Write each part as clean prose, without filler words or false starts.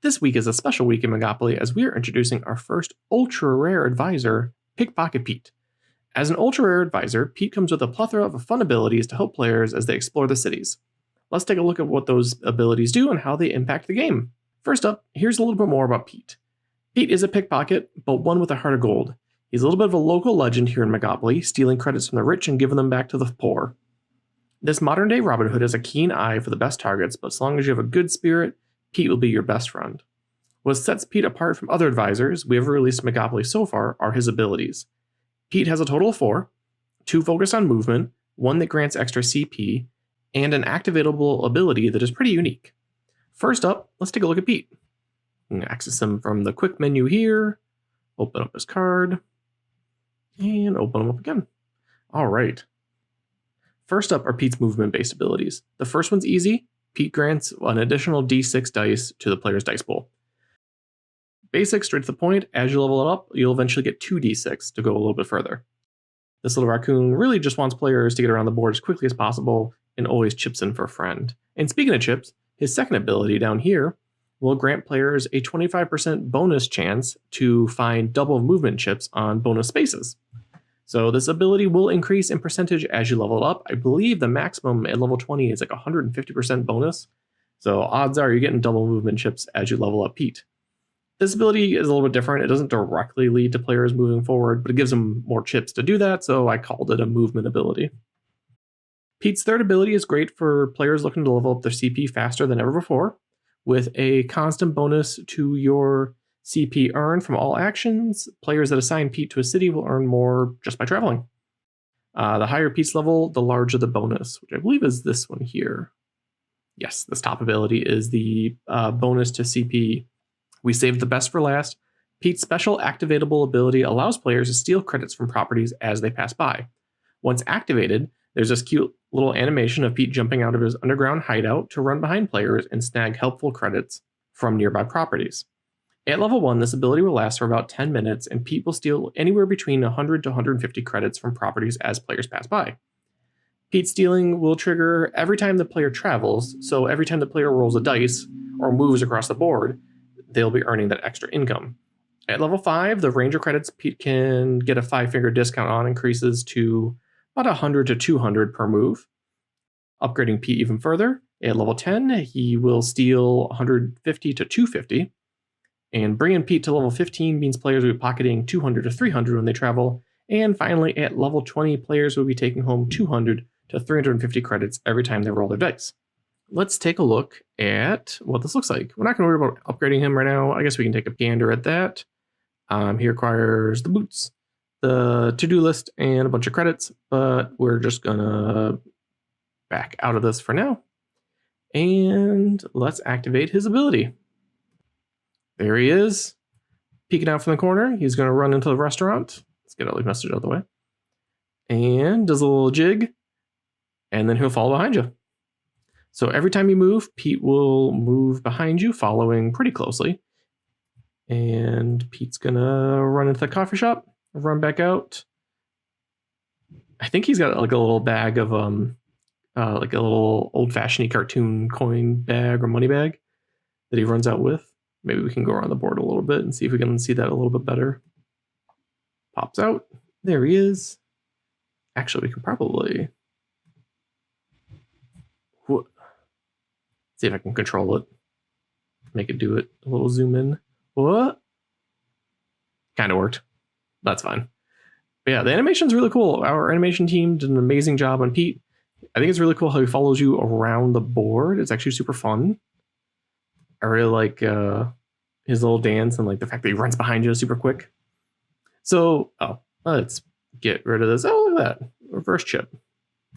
This week is a special week in Monopoly as we are introducing our first ultra-rare advisor, Pickpocket Pete. As an ultra-rare advisor, Pete comes with a plethora of fun abilities to help players as they explore the cities. Let's take a look at what those abilities do and how they impact the game. First up, here's a little bit more about Pete. Pete is a pickpocket, but one with a heart of gold. He's a little bit of a local legend here in Monopoly, stealing credits from the rich and giving them back to the poor. This modern-day Robin Hood has a keen eye for the best targets, but as long as you have a good spirit, Pete will be your best friend. What sets Pete apart from other advisors we have released in Monopoly so far are his abilities. Pete has a total of 4, 2 focus on movement, 1 that grants extra CP, and an activatable ability that is pretty unique. First up, let's take a look at Pete. You can access him from the quick menu here, open up his card, and open him up again. All right. First up are Pete's movement-based abilities. The first one's easy. Pete grants an additional D6 dice to the player's dice pool. Basic, straight to the point, as you level it up, you'll eventually get 2 D6 to go a little bit further. This little raccoon really just wants players to get around the board as quickly as possible and always chips in for a friend. And speaking of chips, his second ability down here will grant players a 25% bonus chance to find double movement chips on bonus spaces. So this ability will increase in percentage as you level it up. I believe the maximum at level 20 is like 150% bonus. So odds are you're getting double movement chips as you level up Pete. This ability is a little bit different. It doesn't directly lead to players moving forward, but it gives them more chips to do that, so I called it a movement ability. Pete's third ability is great for players looking to level up their CP faster than ever before, with a constant bonus to your CP earned from all actions. Players that assign Pete to a city will earn more just by traveling. The higher Pete's level, the larger the bonus, which I believe is this one here. Yes, this top ability is the bonus to CP. We saved the best for last. Pete's special activatable ability allows players to steal credits from properties as they pass by. Once activated, there's this cute little animation of Pete jumping out of his underground hideout to run behind players and snag helpful credits from nearby properties. At level 1, this ability will last for about 10 minutes, and Pete will steal anywhere between 100 to 150 credits from properties as players pass by. Pete stealing will trigger every time the player travels, so every time the player rolls a dice or moves across the board, they'll be earning that extra income. At level 5, the range of credits Pete can get a 5-finger discount on increases to about 100 to 200 per move. Upgrading Pete even further, at level 10, he will steal 150 to 250. And bringing Pete to level 15 means players will be pocketing 200 to 300 when they travel. And finally, at level 20, players will be taking home 200 to 350 credits every time they roll their dice. Let's take a look at what this looks like. We're not going to worry about upgrading him right now. I guess we can take a gander at that. He requires the boots, the to-do list, and a bunch of credits, but we're just going to back out of this for now. And let's activate his ability. There he is, peeking out from the corner. He's going to run into the restaurant. Let's get all the message out of the way. And does a little jig, and then he'll follow behind you. So every time you move, Pete will move behind you, following pretty closely. And Pete's going to run into the coffee shop, run back out. I think he's got like a little bag of, like a little old-fashioned cartoon coin bag or money bag that he runs out with. Maybe we can go around the board a little bit and see if we can see that a little bit better. Pops out. There he is. Actually, we can probably see if I can control it. Make it do it. A little zoom in. What? Kind of worked. That's fine. But yeah, the animation's really cool. Our animation team did an amazing job on Pete. I think it's really cool how he follows you around the board. It's actually super fun. I really like his little dance and like the fact that he runs behind you super quick. So, let's get rid of this. Oh, look at that. Reverse chip.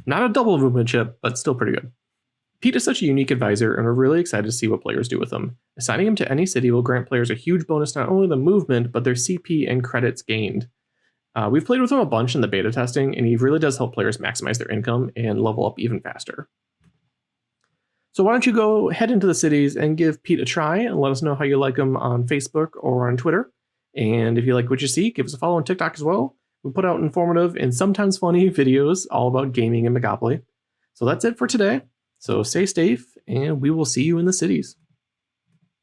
Not a double movement chip, but still pretty good. Pete is such a unique advisor, and we're really excited to see what players do with him. Assigning him to any city will grant players a huge bonus, not only the movement, but their CP and credits gained. We've played with him a bunch in the beta testing, and he really does help players maximize their income and level up even faster. So why don't you go head into the cities and give Pete a try and let us know how you like him on Facebook or on Twitter. And if you like what you see, give us a follow on TikTok as well. We put out informative and sometimes funny videos all about gaming and Monopoly. So that's it for today. So stay safe, and we will see you in the cities.